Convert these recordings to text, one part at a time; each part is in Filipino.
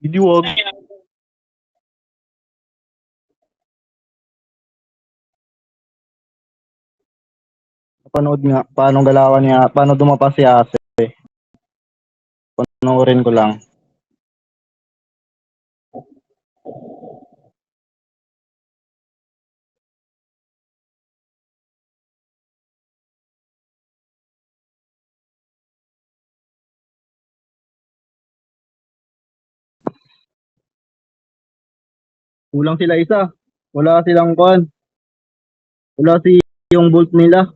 Hindi wag. Panood nga. Paano galawan niya. Paano dumapas si Ase. Panoorin ko lang. Kulang sila isa. Wala silang kwan. Wala si yung bolt nila.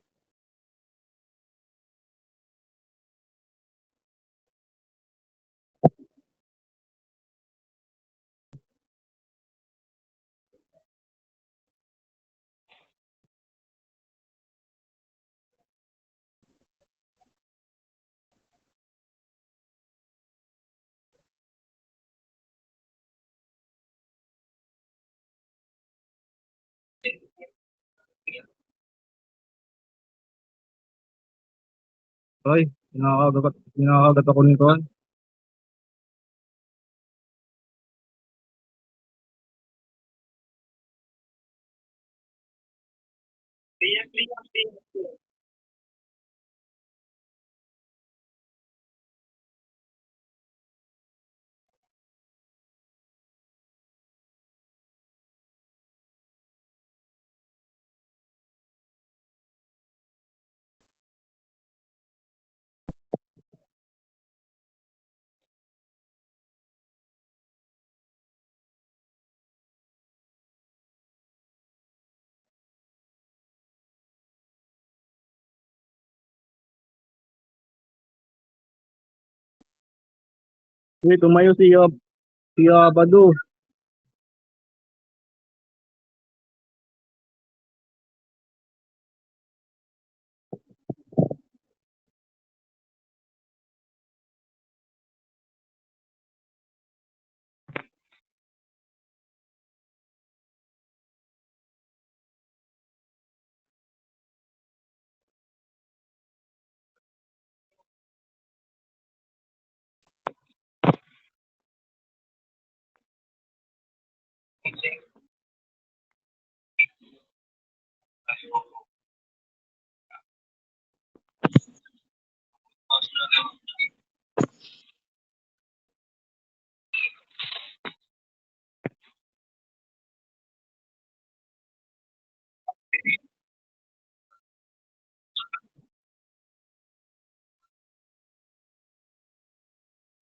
Ay, nakakagat ako nito. Uy, tumayo si Abado.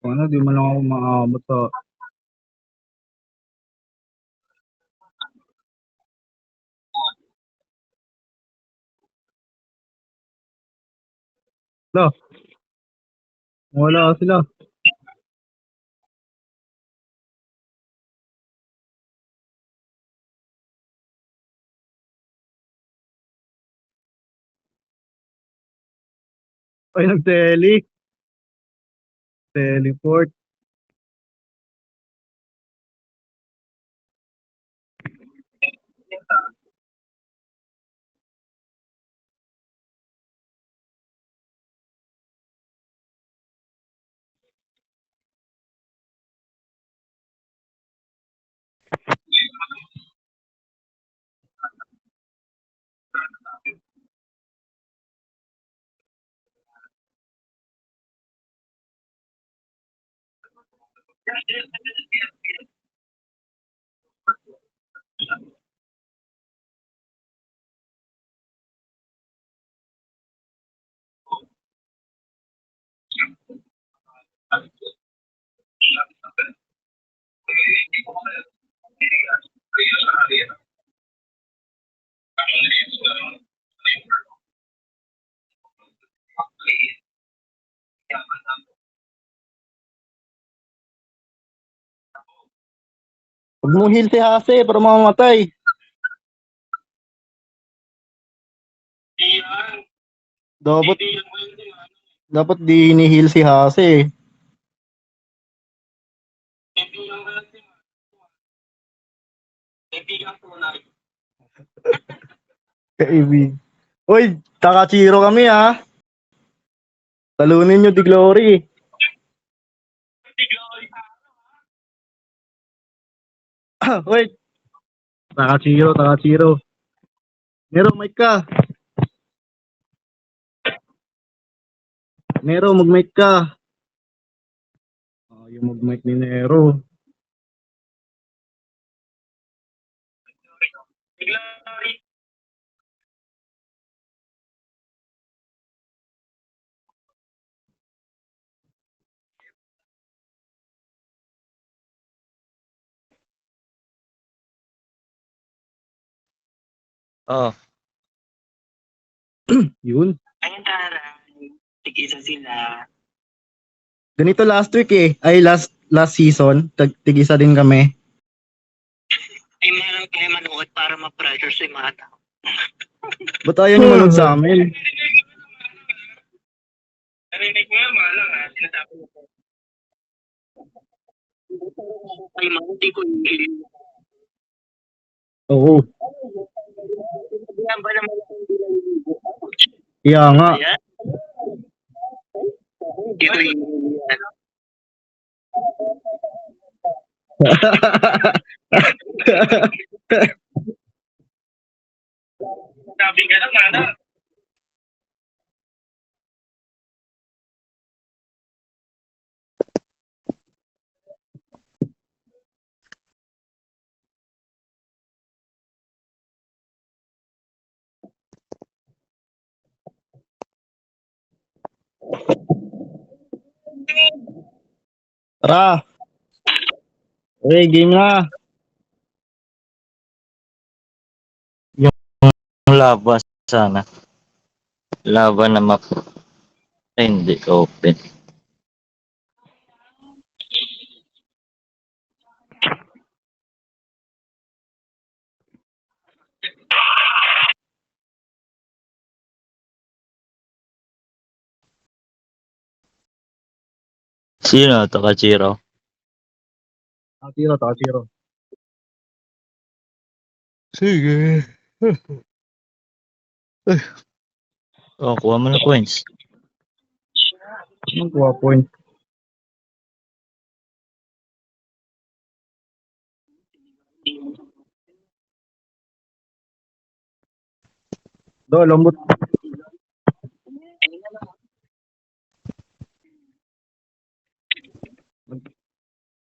Ano, di man lang ako maabot sa... Wala, wala sila. Ay, teleport. Huwag mong heal si Hase para mamamatay. Dapat, dapat di ni-heal si Hase. Kaibig. Uy, Takachiro kami ha. Talunin nyo di Glory. Wait. Takachiro, Takachiro. Nero, mic ka. Nero, mag-mic ka. Oh, yung mag-mic ni Nero. Oh, Yun. Ayun taray. Tig-isa sila. Ganito last week eh. Ay, last season. Tig-isa din kami. Ay malang kayo manood para ma-pressure si Mana. Ba't ayaw nyo manood sa amin? Narinig mo yung malang ha? Sinasabi mo ko. Ay Mana, di ko hindi. Oo. Yan ba naman yung hindi Kaya nga. Ayan. Di ko hindi. Sabi ka na, Mana. Tara. Okay, game na. ang laban sana. Laban na map. Ay, hindi open. Sino to, Kachiro? Takachiro, Takachiro. Sige. Oh, kuha mo na coins. Anong kuha point? Do, lambot.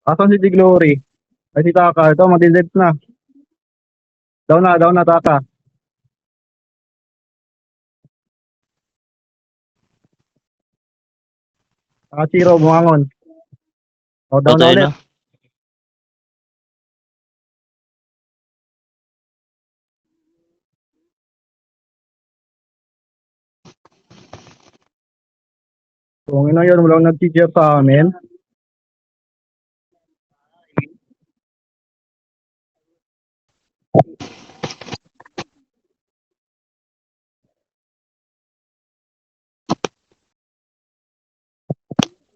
Asan si Glory? Ay, si Taka. Ito, madilit na. Down na, Taka. Takachiro, bumangon. O, down na Patay ulit. na. Kung ina yun, walang nag-teacher sa amin.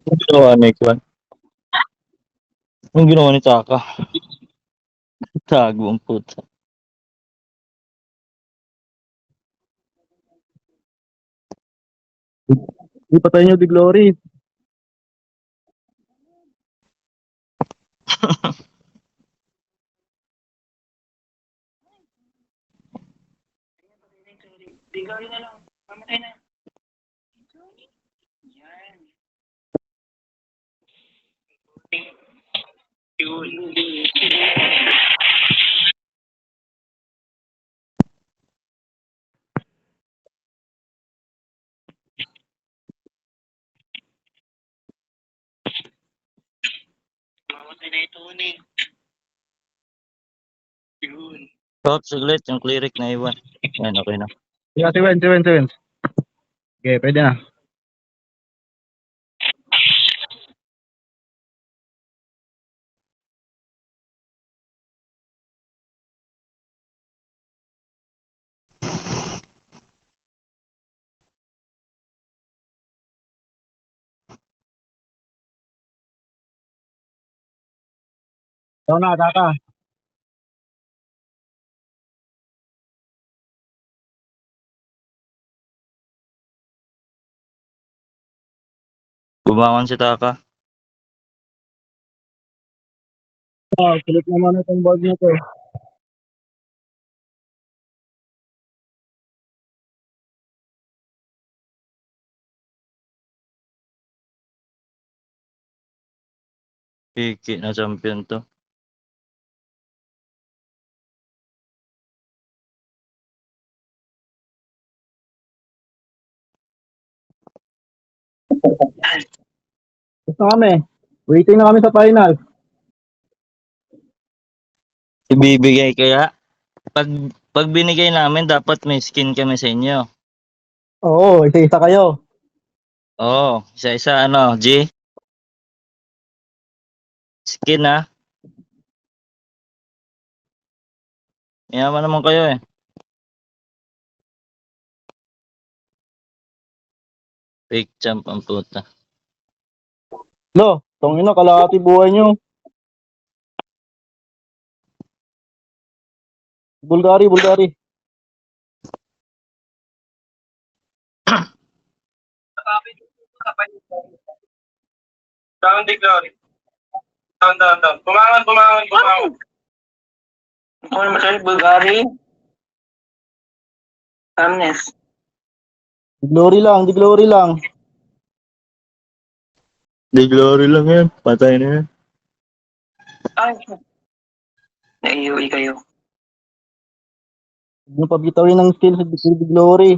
Ang ginawa ni Kwan? Ang ginawa ni Taka? Tago ang puta. Ipatay nyo di Glory. Bigaw na lang. Mamatay na. Yan. Yun. Mamatay na ito ni. Yun. Stop, saglit. Yung cleric na iwan. Yan, okay na. Yeah, si Wens. Okay, pwede na. Down na, Taka. Bumangon si Taka. Kulit naman itong board na to. Piki na champion to. Gusto kami. Waiting na kami sa final. Ibibigay kaya? Pag, pag binigay namin, dapat may skin kami sa inyo. Oo, isa-isa kayo. Oo, isa-isa ano, G? Skin ha? Yaman naman kayo eh. Fake champ ang puta. Lo, tongina kalahati buhay nyo. Bulgari. Down, Dick Glory. Down. Bumangon. Ano naman sa'yo? Bulgari? Amnes. Di glory lang. Di glory lang yan. Patay na yan. Ay. Naiuwi kayo. Huwag nyo pabitawin ng skill sa Di Glory.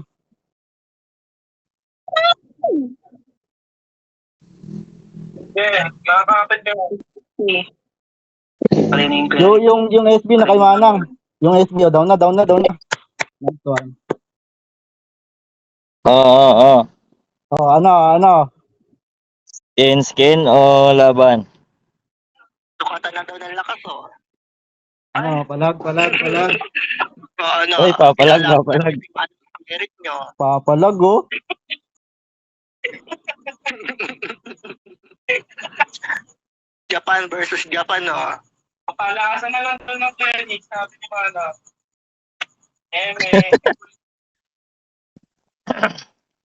Yeah, nakakapit kayo. Parinig ko. Yung SB na kay Manang. Yung SB, down na. Nice one. Oo. Oh, ano? Skin o laban? Sukatan na daw ng lakas, oh. Ano, palag. Ano? Uy, papalag. Ang merit nyo. Papalag, oh. Japan versus Japan, oh. Papalakasan na lang doon ng Phoenix. Sabi ni Mana.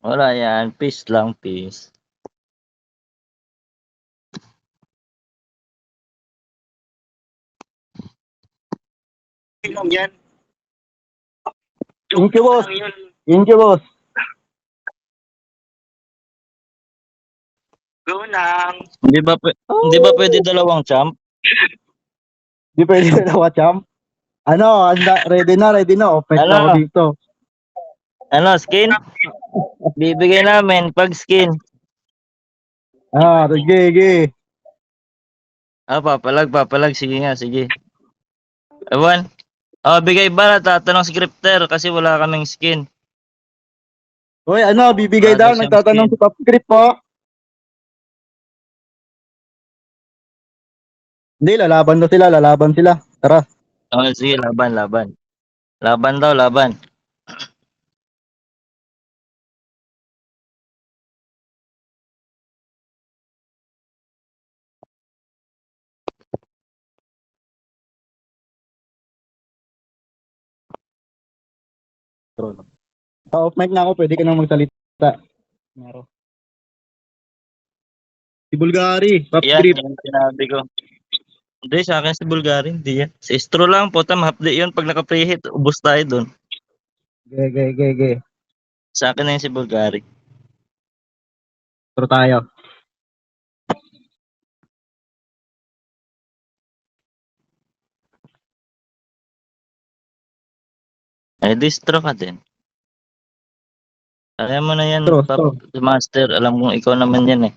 Wala yan. Peace lang, peace. Yan. Thank you, boss. Yun. Thank you, boss. Go nang. Hindi ba pwede dalawang champ? Di pwede na champ. Ano, ready na. Open Ano? na ako dito. Ano, skin? Bibigay namin pag skin. Sige. Papalag. Sige nga, sige. Ewan. Bigay ba? Tatanong scripter kasi wala kaming skin. Hoy, ano, bibigay daw. Siyang Nagtatanong skin. si Top Script po. Hindi, lalaban sila. Tara. Sige, laban. Laban daw. Off mic na ako, pwede ka nang magsalita. Meron. Si Bulgari, Top Yan, Script. yung sinabi ko. Hindi, sa akin si Bulgari, hindi yan. Si Istro lang, puta, mahapdi yun. Pag naka-preheat, ubos tayo dun. Ge. Sa akin na yun si Bulgari. Tara tayo. Distro ka din. Alam mo na yan, Stro. Master. Alam kong ikaw naman yan eh.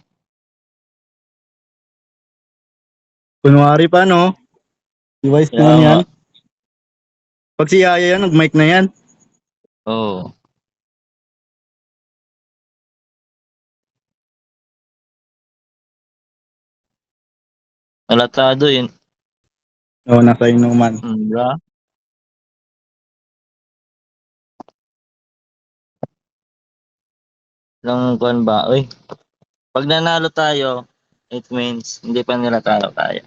Kunwari pa, no? Device Kaya naman nga. yan. Pag si Yaya yan, nag-mic na yan. Oo. Alatado yun. Oo, nasa inuman. Bra. Lang kuan ba? Uy. Pag nanalo tayo, it means hindi pa nila tayo kaya.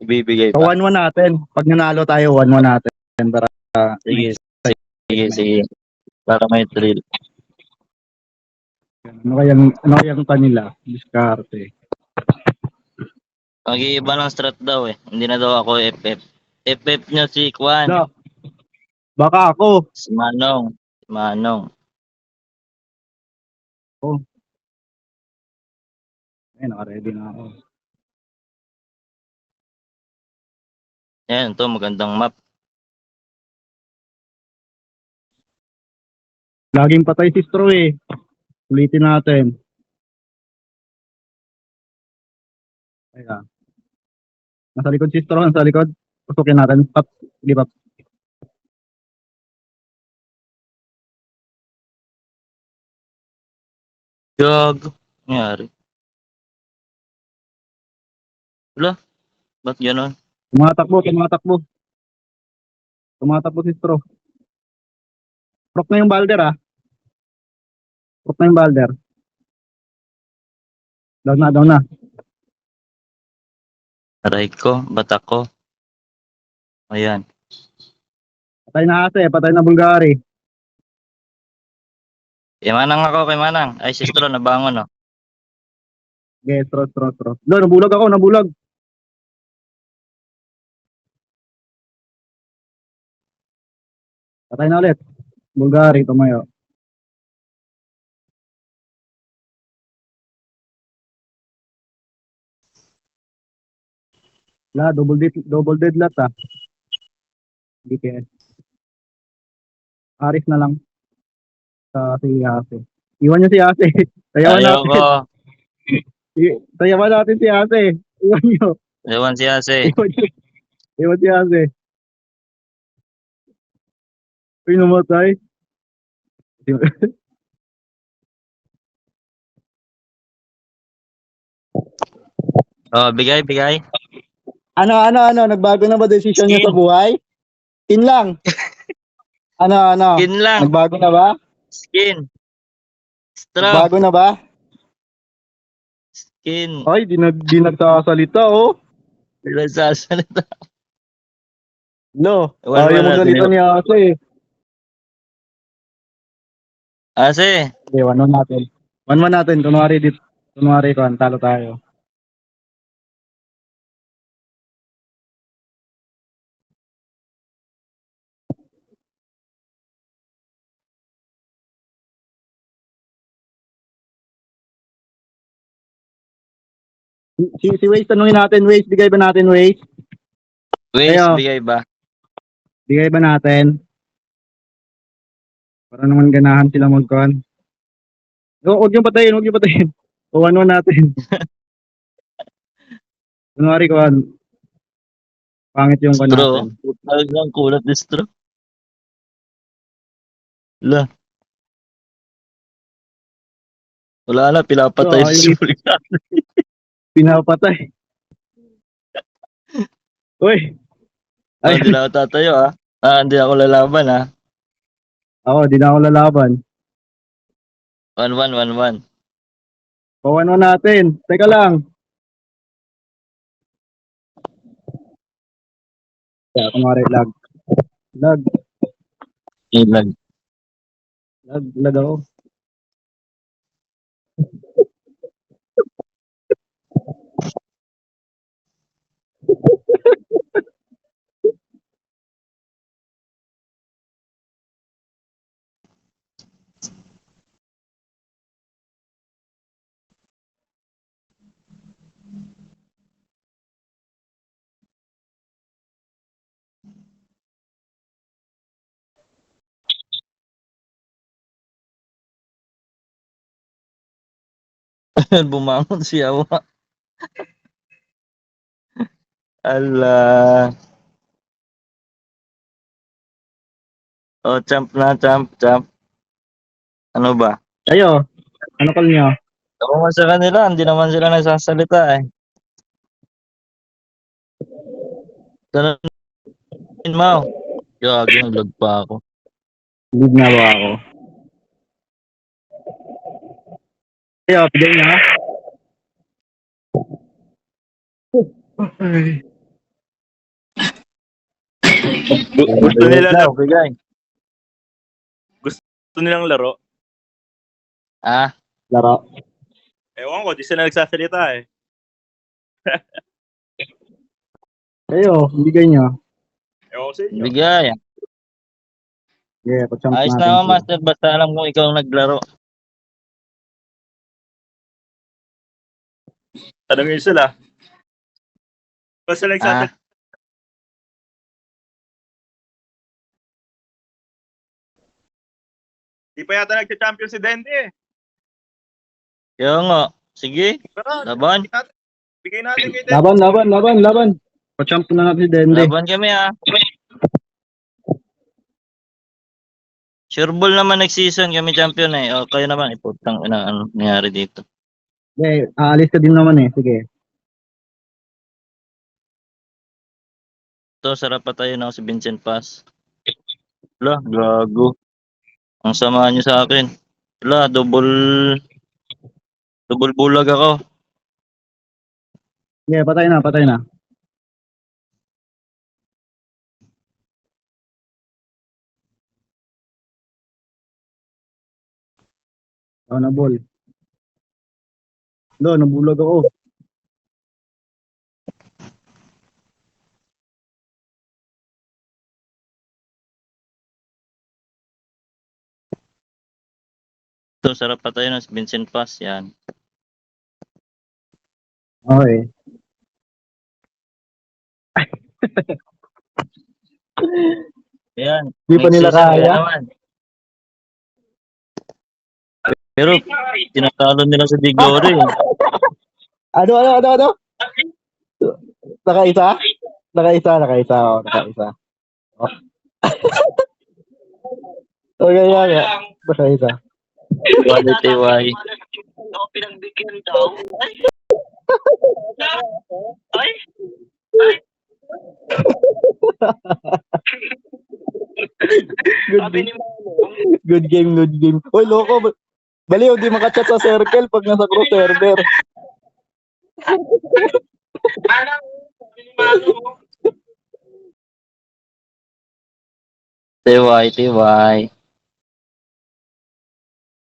Ibibigay So, pa. 1-1 natin. Pag nanalo tayo, 1-1 natin. Para, Sige. Para may thrill. ano kayang kanila? Diskarte. Mag-iiba ng strat daw eh. Hindi na daw ako FF. FF niya si Kwan. No. Baka ako. Si Manong. Si Manong. Ay, naka-ready na ako. Yan, to magandang map. Laging patay si Stro eh. Ulitin natin. Ayan. Nasa likod si Stro, nasa likod. Pasukin natin. Pap, give up. Gago. Nangyari. Wala. Ba't gano'n? Tumatakbo, tumatakbo. Tumatakbo si Stro. Prok na yung balder ah. Prok na yung balder. Down na, down na. Aray ko. Batak ko. Ayan. Patay na Ase, patay na Bulgari. Kay Manang ako, kay Manang. Ay, si Stro, nabangon, oh. Okay, Stro. Doon, nabulag ako, nabulag. Patay na ulit. Bulgari, tumayo. La, double deadlat ah. DPS. Aris na lang. Sa si Ase. Iwan niyo si Ase. Tayawan Ayaw natin. ko. Tayawan natin si Ase. Iwan niyo. Ewan si Ase. Iwan niyo. Iwan si Ase. Uy, namatay. Oh, bigay. Ano, nagbago na ba decision niyo Skin. sa buhay? Skin lang. Ano, Skin lang. nagbago na ba? Skin. Stro. Nagbago na ba? Skin. Ay, di nagsasalita, oh. Wala sasalita. No, Wala ayaw natin, magsalita yun. ni Ase. Ase. Okay, 1-1 natin. 1-1 natin, kunwari ko, talo tayo. Si Waze, tanungin natin, Waze, bigay ba natin, Waze? Waze, Ayo. bigay ba? Bigay ba natin? Para naman ganahan sila mag-con. Huwag yung patayin. O 1-1 natin. Kunwari ko, pangit yung con Stro. natin. Talagang kulat ni Stro. Wala. Wala na, pinapatay So, si Bulgar. Pinapatay. Uy! Oh, Ay, hindi na ako tatayo, ah. Hindi ako lalaban, ah. ako, di na ako lalaban. 1-1. O 1-1 natin. Teka lang. Kaya, kunwari, lag. Ilag. Lag ako. Bumangon si Awa. Ala. Oh, champ. Ano ba? Ayo, ano call nyo? Ako nga sa kanila, hindi naman sila nagsasalita, eh. Tanungin mo. Gagi, nag-lag pa ako. Lead na ba ako? Ayo, bigay nyo. Gusto nila Daw, bigay. gusto nilang laro. Ah, Laro. Ewan ko, di sila nagsasalita eh. Kayo, bigay nyo. Ewan ko sa inyo. Bigay. Yeah, pag-champ Ayos natin. na ako, Master. Basta alam kong ikaw ang naglaro. Tanong yung sila. Basta lang sa Di pa yata nagka-champion si Dende eh. Kaya nga. Sige. Tara, Laban. bigay natin kay Dende. Laban. Pag-champ na natin si Dende. Laban kami ah. Sure ball naman next season kami champion eh. O kayo naman, iputang ano nangyari dito. Okay, aalis ka din naman eh. Sige. Ito, sarap pa tayo na si Vincent Paz. Wala, gago. Ang sama niyo sa akin. Wala, double bulag ako. Yeah, patay na. Oh, nabol. Nabulag ako. Ito, sarap pa tayo na si Vincent Paz. Yan. Okay. Yan. Di pa Next nila season, kaya? naman. Pero tinatalo nila sa Big Glory. Ano? Nakaisa? Nakaisa. Oh. Okay, yeah. Nakaisa. Quality Y. Ako pinagbigyan daw. Ay! Sabi ni Manong, Good game. Uy, loko. Baliw, di makachat sa circle pag nasa cross server. Manang, sabi ni Manong. TY.